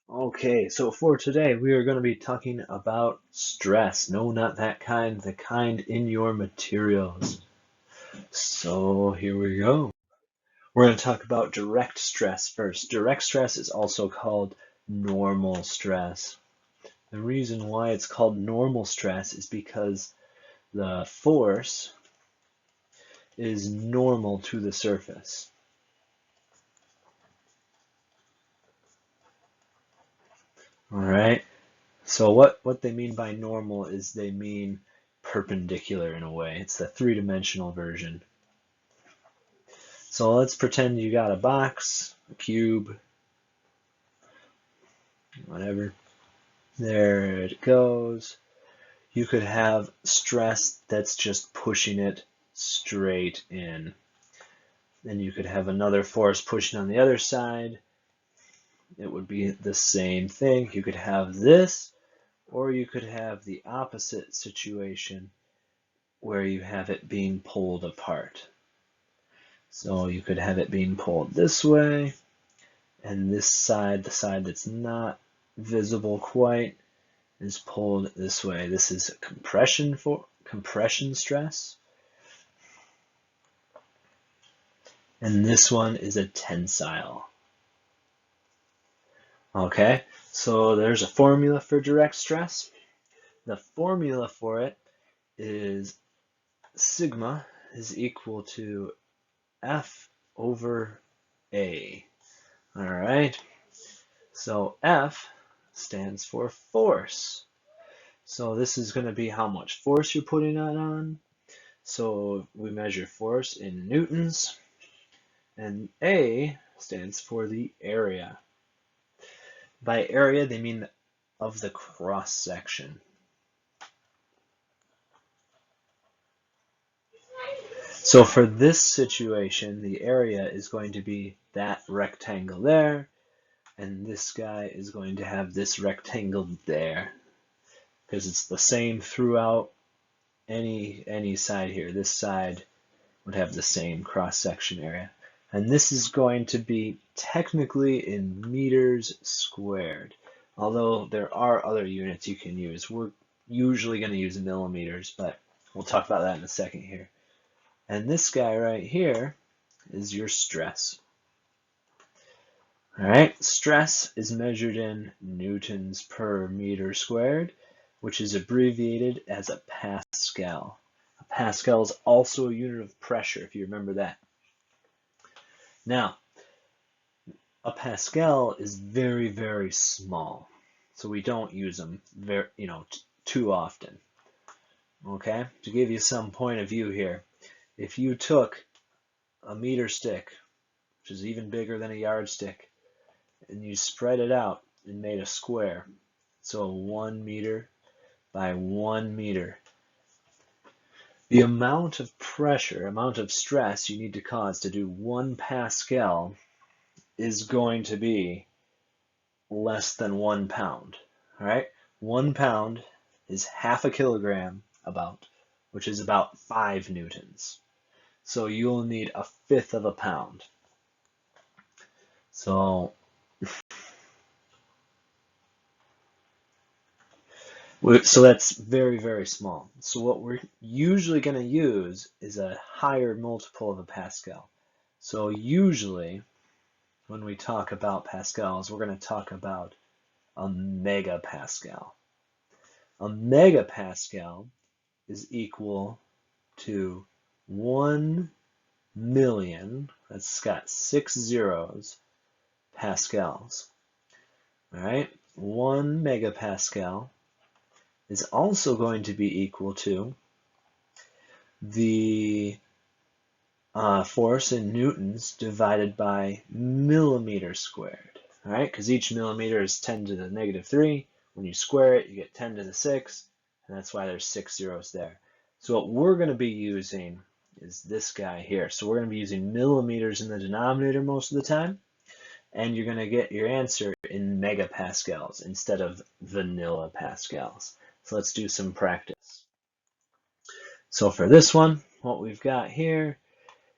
Okay, so for today we are going to be talking about stress. No, not that kind, the kind in your materials. So here we go. We're going to talk about direct stress first. Direct stress is also called normal stress. The reason why it's called normal stress is because the force is normal to the surface. All right. So what they mean by normal is they mean perpendicular in a way. It's the three-dimensional version. So let's pretend you got a box, a cube, whatever. There it goes. You could have stress that's just pushing it straight in. Then you could have another force pushing on the other side. It would be the same thing. You could have this, or you could have the opposite situation where you have it being pulled apart. So you could have it being pulled this way, and this side, the side that's not visible quite, is pulled this way. This is compression stress. And this one is a tensile. Okay, so there's a formula for direct stress. The formula for it is sigma is equal to F over A. All right, so F stands for force. So this is going to be how much force you're putting it on. So we measure force in newtons, and A stands for the area. By area, they mean of the cross section. So for this situation, the area is going to be that rectangle there, and this guy is going to have this rectangle there, because it's the same throughout any side here. This side would have the same cross-section area. And this is going to be technically in meters squared, although there are other units you can use. We're usually going to use millimeters, but we'll talk about that in a second here. And this guy right here is your stress. All right, stress is measured in newtons per meter squared, which is abbreviated as a Pascal. A Pascal is also a unit of pressure, if you remember that. Now, a Pascal is very, very small, so we don't use them too often. Okay, to give you some point of view here, if you took a meter stick, which is even bigger than a yardstick, and you spread it out and made a square, so 1 meter by 1 meter, the amount of pressure, amount of stress you need to cause to do 1 Pascal is going to be less than 1 pound. All right, 1 pound is half a kilogram about, which is about 5 newtons. So you'll need a fifth of a pound. So that's very, very small. So what we're usually going to use is a higher multiple of a Pascal. So usually when we talk about Pascals, we're going to talk about a megapascal. A megapascal is equal to 1 million, that's got 6 zeros, pascals. All right, 1 megapascal is also going to be equal to the force in newtons divided by millimeters squared. All right, because each millimeter is 10 to the negative 3. When you square it, you get 10 to the 6, and that's why there's 6 zeros there. So what we're going to be using is this guy here. So we're going to be using millimeters in the denominator most of the time, and you're going to get your answer in megapascals instead of vanilla pascals. So let's do some practice. So for this one, what we've got here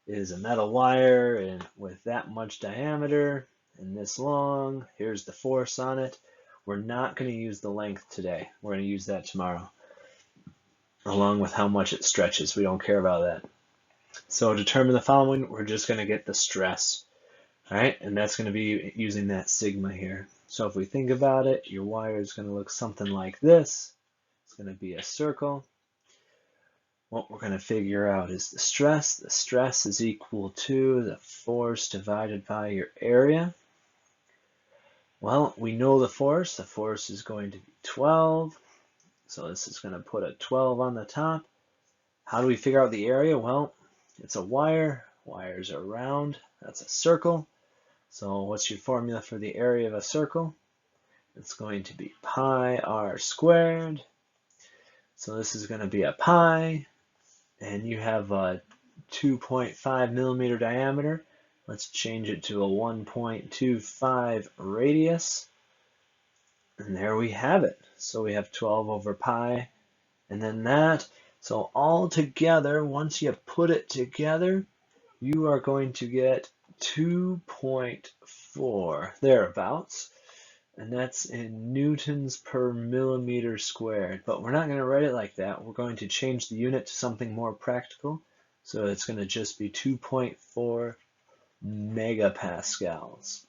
is a metal wire and with that much diameter, and this long. Here's the force on it. We're not going to use the length today. We're going to use that tomorrow, along with how much it stretches. We don't care about that. So to determine the following, we're just going to get the stress. All right, and that's going to be using that sigma here. So if we think about it, your wire is going to look something like this. It's going to be a circle. What we're going to figure out is the stress. The stress is equal to the force divided by your area. Well, we know the force. The force is going to be 12. So this is going to put a 12 on the top. How do we figure out the area? Well, it's a wire. Wires are round. That's a circle. So what's your formula for the area of a circle? It's going to be pi r squared. So this is going to be a pi, and you have a 2.5 millimeter diameter. Let's change it to a 1.25 radius. And there we have it. So we have 12 over pi, and then that. So all together, once you put it together, you are going to get 2.4 thereabouts, and that's in newtons per millimeter squared. But we're not going to write it like that. We're going to change the unit to something more practical. So it's going to just be 2.4 megapascals.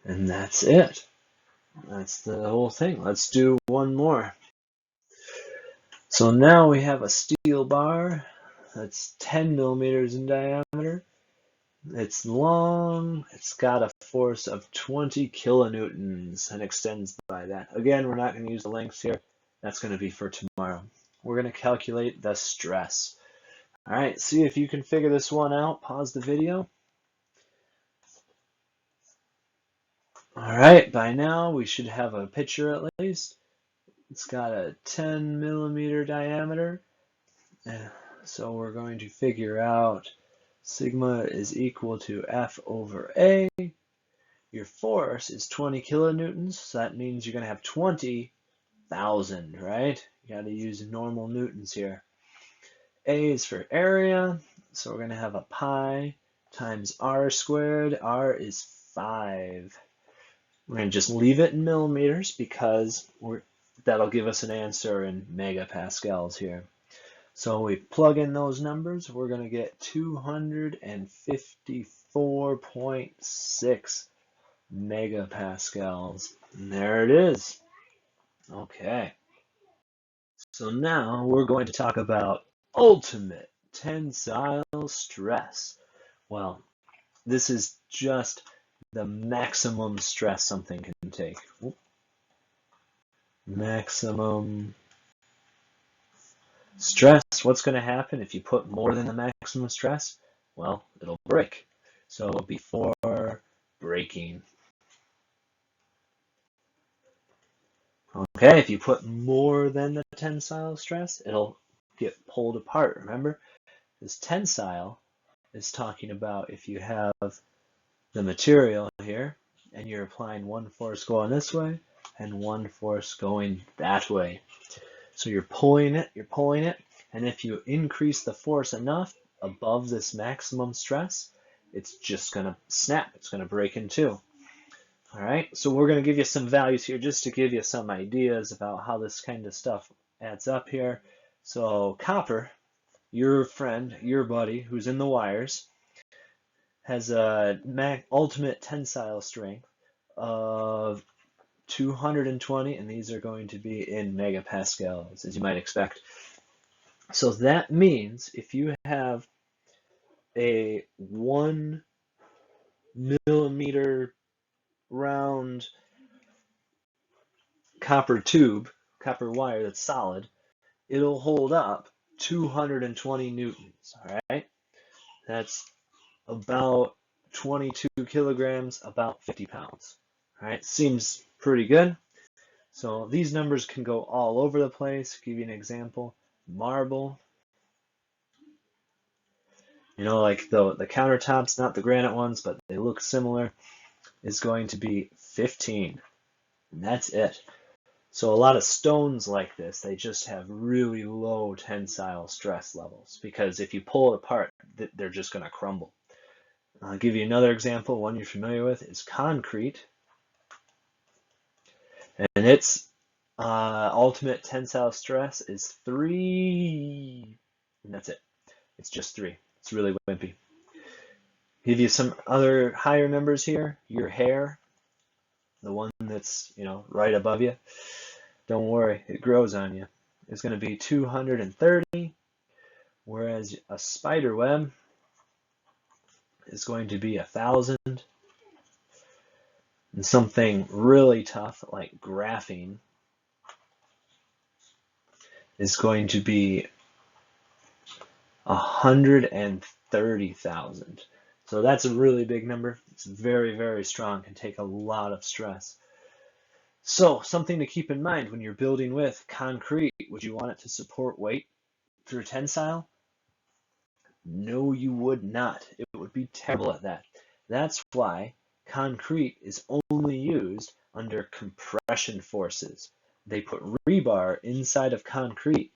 And that's it. That's the whole thing. Let's do one more. So now we have a steel bar that's 10 millimeters in diameter. It's long, it's got a force of 20 kilonewtons and extends by that. Again, we're not going to use the lengths here. That's going to be for tomorrow. We're going to calculate the stress. All right, see if you can figure this one out. Pause the video. All right, by now we should have a picture at least. It's got a 10 millimeter diameter. So we're going to figure out sigma is equal to F over A. Your force is 20 kilonewtons, so that means you're going to have 20,000, right? You got to use normal newtons here. A is for area, so we're going to have a pi times r squared. R is 5. We're going to just leave it in millimeters because that'll give us an answer in megapascals here. So we plug in those numbers, we're going to get 254.6 megapascals. And there it is. Okay. So now we're going to talk about ultimate tensile stress. Well, this is just the maximum stress something can take. Maximum stress, what's going to happen if you put more than the maximum stress? Well, it'll break. So before breaking. Okay, if you put more than the tensile stress, it'll get pulled apart. Remember, this tensile is talking about if you have the material here and you're applying one force going this way and one force going that way. So you're pulling it, and if you increase the force enough above this maximum stress, it's just going to snap. It's going to break in two. All right, so we're going to give you some values here just to give you some ideas about how this kind of stuff adds up here. So copper, your friend, your buddy who's in the wires, has a ultimate tensile strength of 220, and these are going to be in megapascals, as you might expect. So that means if you have a 1 millimeter round copper wire that's solid, it'll hold up 220 newtons, all right? That's about 22 kilograms, about 50 pounds, all right? Seems pretty good. So these numbers can go all over the place. Give you an example. Marble, you know, like the countertops, not the granite ones, but they look similar, is going to be 15. And that's it. So a lot of stones like this, they just have really low tensile stress levels because if you pull it apart, they're just going to crumble. I'll give you another example. One you're familiar with is concrete, and its ultimate tensile stress is 3, and that's it. It's just 3. It's really wimpy. Give you some other higher numbers here. Your hair, the one that's right above you, don't worry, it grows on you. It's going to be 230, whereas a spider web is going to be 1,000. And something really tough like graphene is going to be 130,000. So that's a really big number. It's very, very strong, can take a lot of stress. So something to keep in mind when you're building with concrete, would you want it to support weight through tensile? No, you would not. It would be terrible at that. That's why concrete is only used under compression forces. They put rebar inside of concrete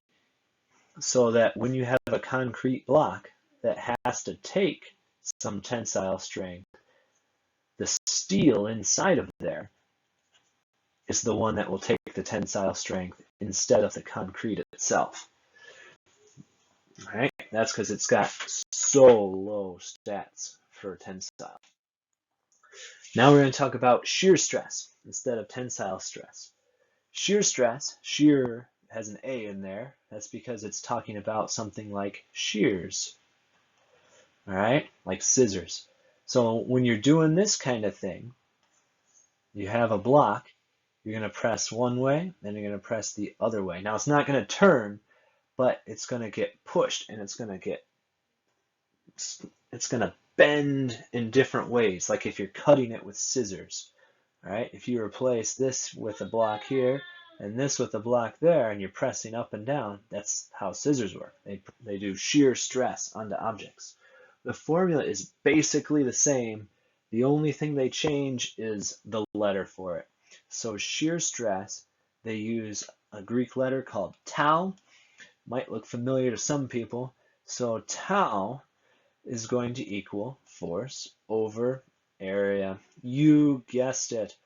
so that when you have a concrete block that has to take some tensile strength, the steel inside of there is the one that will take the tensile strength instead of the concrete itself. All right, that's because it's got so low stats for tensile. Now we're going to talk about shear stress instead of tensile stress. Shear stress, shear has an A in there. That's because it's talking about something like shears, all right, like scissors. So when you're doing this kind of thing, you have a block, you're going to press one way, then you're going to press the other way. Now it's not going to turn, but it's going to get pushed and it's going to bend in different ways, like if you're cutting it with scissors. All right, if you replace this with a block here and this with a block there, and you're pressing up and down, that's how scissors work. They do shear stress onto objects. The formula is basically the same. The only thing they change is the letter for it. So shear stress, they use a Greek letter called tau. Might look familiar to some people. So tau is going to equal force over area. You guessed it.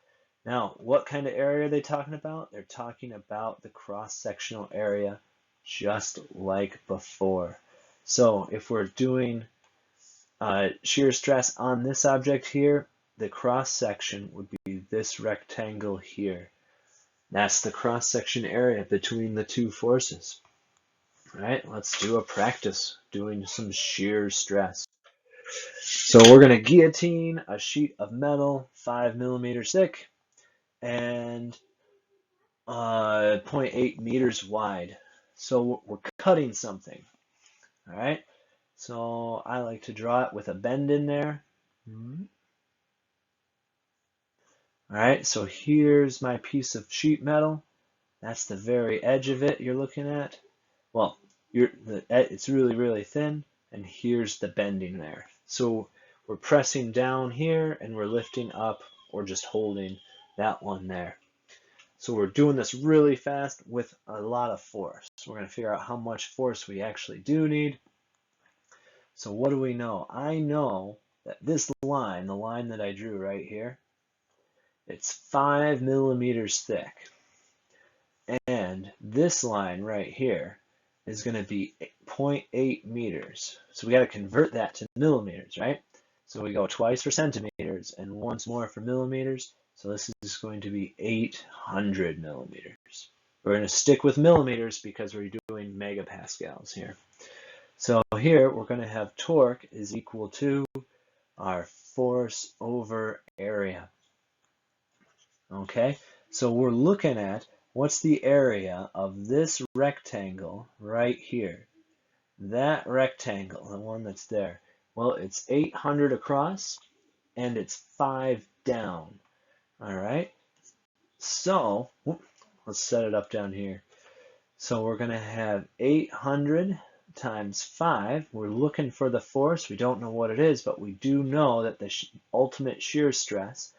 Now, what kind of area are they talking about? They're talking about the cross-sectional area, just like before. So if we're doing shear stress on this object here, the cross-section would be this rectangle here. That's the cross-section area between the two forces. All right, let's do a practice doing some shear stress. So we're going to guillotine a sheet of metal 5 millimeters thick and 0.8 meters wide. So we're cutting something. All right, so I like to draw it with a bend in there. All right, so here's my piece of sheet metal. That's the very edge of it you're looking at. Well, it's really, really thin, and here's the bending there. So we're pressing down here, and we're lifting up, or just holding that one there. So we're doing this really fast with a lot of force. We're going to figure out how much force we actually do need. So what do we know? I know that this line, the line that I drew right here, it's 5 millimeters thick. And this line right here is going to be 0.8 meters. So we got to convert that to millimeters, right? So we go twice for centimeters and once more for millimeters. So this is going to be 800 millimeters. We're going to stick with millimeters because we're doing megapascals here. So here we're going to have torque is equal to our force over area. Okay, so we're looking at what's the area of this rectangle right here. That rectangle, the one that's there. Well, it's 800 across and it's 5 down. All right, so let's set it up down here. So we're going to have 800 times 5. We're looking for the force. We don't know what it is, but we do know that the ultimate shear stress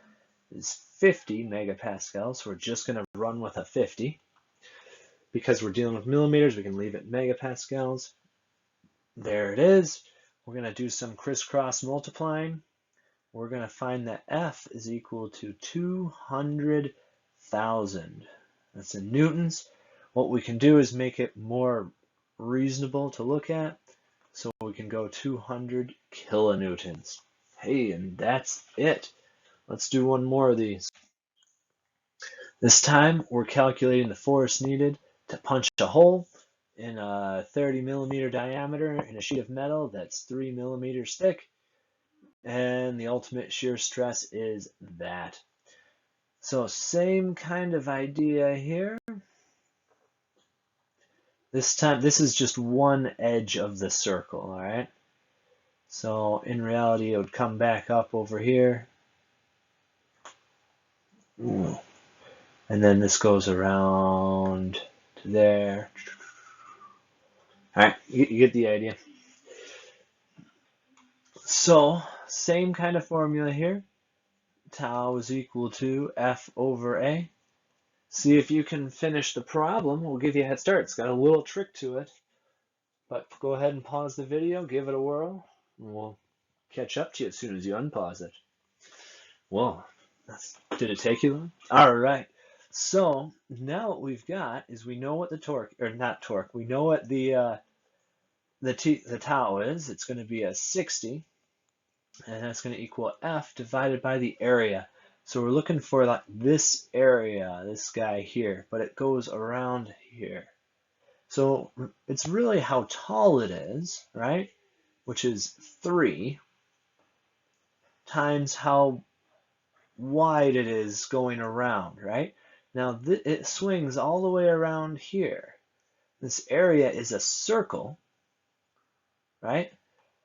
is 50 megapascals. So we're just going to run with a 50. Because we're dealing with millimeters, we can leave it megapascals. There it is. We're going to do some crisscross multiplying. we're going to find that F is equal to 200,000. That's in newtons. What we can do is make it more reasonable to look at. So we can go 200 kilonewtons. Hey, and that's it. Let's do one more of these. This time we're calculating the force needed to punch a hole in a 30 millimeter diameter in a sheet of metal that's 3 millimeters thick, and the ultimate shear stress is that. So same kind of idea here. This time, this is just one edge of the circle, all right? So in reality, it would come back up over here. Ooh. And then this goes around to there. All right, you get the idea. So same kind of formula here. Tau is equal to F over A. See if you can finish the problem. We'll give you a head start. It's got a little trick to it. But go ahead and pause the video, give it a whirl, and we'll catch up to you as soon as you unpause it. Whoa, did it take you long? All right. So now what we've got is we know what the torque, or not torque, we know what the tau is. It's going to be a 60, and that's going to equal F divided by the area. So we're looking for like this area, this guy here, but it goes around here. So it's really how tall it is, right? Which is 3 times how wide it is going around, right? Now it swings all the way around here. This area is a circle, right?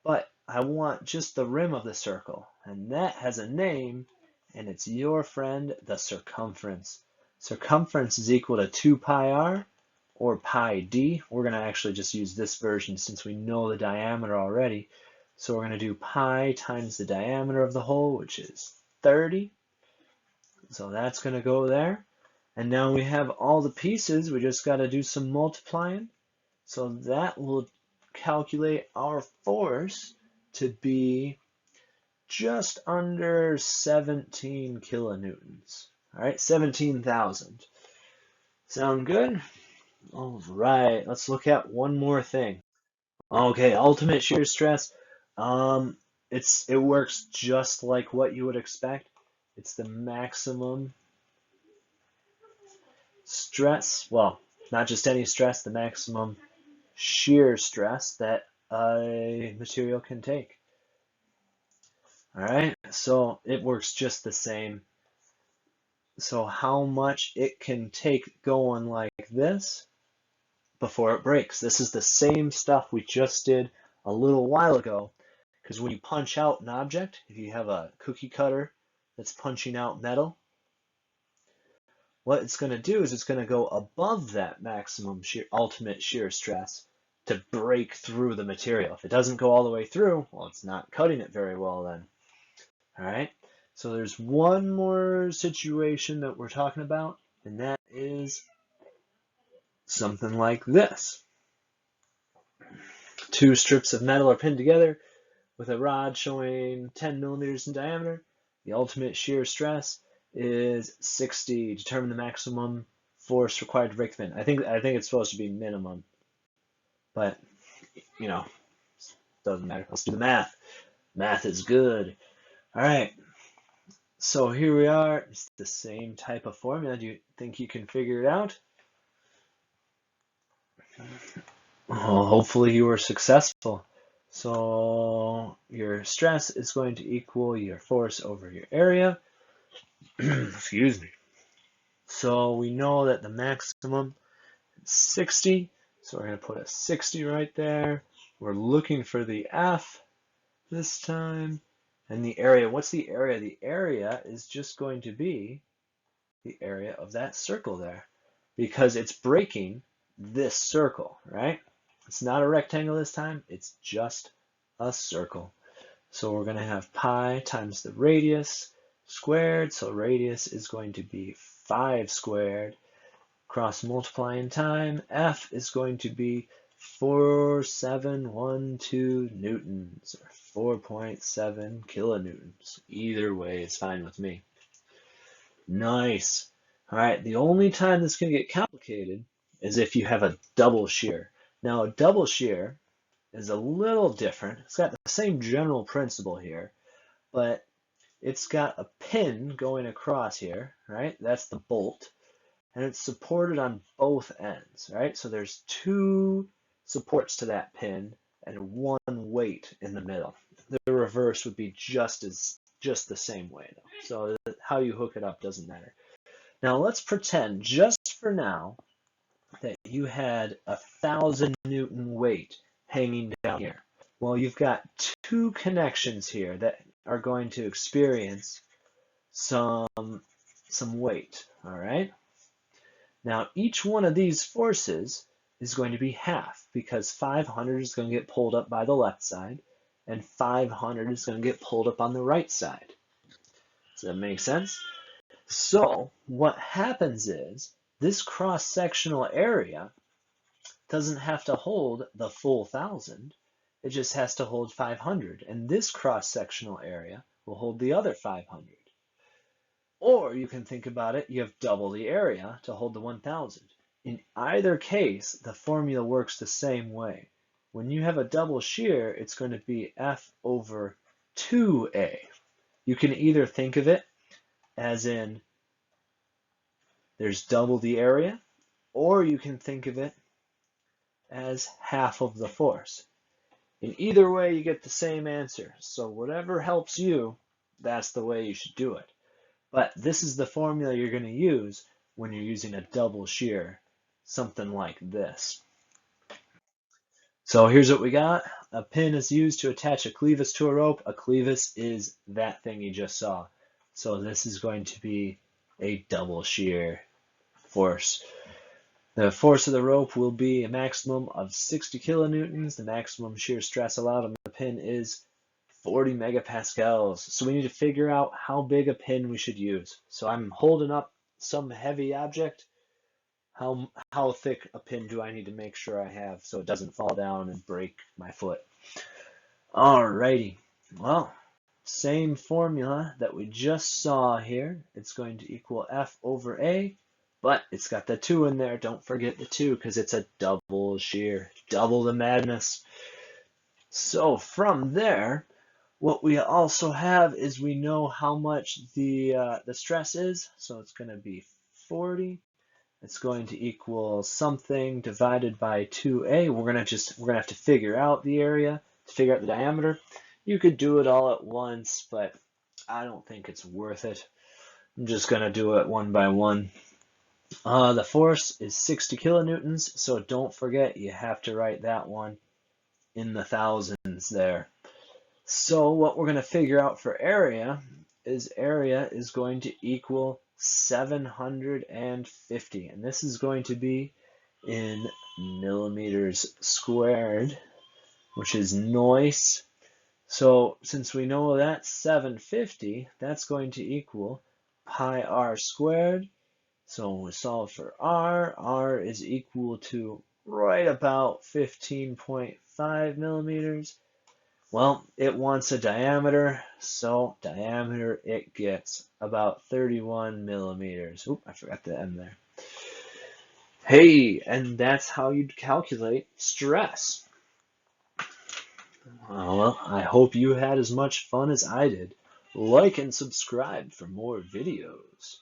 But I want just the rim of the circle, and that has a name, and it's your friend, the circumference. Circumference is equal to 2 pi r, or pi d. We're going to actually just use this version since we know the diameter already. So we're going to do pi times the diameter of the hole, which is 30. So that's going to go there. And now we have all the pieces. We just got to do some multiplying. So that will calculate our force to be just under 17 kilonewtons. All right, 17,000. Sound good? All right, let's look at one more thing. Okay, ultimate shear stress. It works just like what you would expect. It's the maximum stress. Well, not just any stress, the maximum shear stress that a material can take. All right, so it works just the same. So how much it can take going like this before it breaks. This is the same stuff we just did a little while ago, because when you punch out an object, if you have a cookie cutter that's punching out metal, what it's going to do is it's going to go above that maximum ultimate shear stress to break through the material. If it doesn't go all the way through, well, it's not cutting it very well then. All right, so there's one more situation that we're talking about, and that is something like this. 2 strips of metal are pinned together with a rod showing 10 millimeters in diameter. The ultimate shear stress is 60. Determine the maximum force required to break them in. I think it's supposed to be minimum, but you know, doesn't matter. Let's do the math. Math is good. All right. So here we are. It's the same type of formula. Do you think you can figure it out? Well, hopefully you were successful. So your stress is going to equal your force over your area. Excuse me. So we know that the maximum is 60. So we're going to put a 60 right there. We're looking for the F this time. And the area, what's the area? The area is just going to be the area of that circle there, because it's breaking this circle, right? It's not a rectangle this time, it's just a circle. So we're going to have pi times the radius squared, so radius is going to be 5 squared. Cross multiplying time, F is going to be 4712 newtons, or 4.7 kilonewtons. Either way is fine with me. Nice. All right, the only time this can get complicated is if you have a double shear. Now, a double shear is a little different. It's got the same general principle here, but it's got a pin going across here, right? That's the bolt, and it's supported on both ends, right? So there's two supports to that pin and one weight in the middle. The reverse would be just the same way though. So how you hook it up doesn't matter. Now let's pretend just for now that you had 1,000 Newton weight hanging down here. Well, you've got two connections here that are going to experience some weight, all right? Now, each one of these forces is going to be half because 500 is going to get pulled up by the left side and 500 is going to get pulled up on the right side. Does that make sense? So what happens is this cross-sectional area doesn't have to hold the full 1,000. It just has to hold 500. And this cross-sectional area will hold the other 500. Or you can think about it, you have double the area to hold the 1,000. In either case, the formula works the same way. When you have a double shear, it's going to be F over 2A. You can either think of it as in there's double the area, or you can think of it as half of the force. In either way, you get the same answer. So whatever helps you, that's the way you should do it. But this is the formula you're going to use when you're using a double shear, something like this. So here's what we got. A pin is used to attach a clevis to a rope. A clevis is that thing you just saw. So this is going to be a double shear force. The force of the rope will be a maximum of 60 kilonewtons. The maximum shear stress allowed on the pin is 40 megapascals. So we need to figure out how big a pin we should use. So I'm holding up some heavy object. How thick a pin do I need to make sure I have so it doesn't fall down and break my foot? Alrighty. Well, same formula that we just saw here. It's going to equal F over A, but it's got the 2 in there. Don't forget the 2 because it's a double shear. Double the madness. So from there, what we also have is we know how much the stress is, so it's going to be 40. It's going to equal something divided by 2a. We're going to have to figure out the area to figure out the diameter. You could do it all at once, but I don't think it's worth it. I'm just going to do it one by one. The force is 60 kilonewtons, so don't forget you have to write that one in the thousands there. So what we're going to figure out for area is going to equal 750, and this is going to be in millimeters squared, which is nice. So since we know that's 750, that's going to equal pi r squared. So when we solve for r is equal to right about 15.5 millimeters. Well, it wants a diameter, so diameter it gets about 31 millimeters. Oop, I forgot the M there. Hey, and that's how you'd calculate stress. Well, I hope you had as much fun as I did. Like and subscribe for more videos.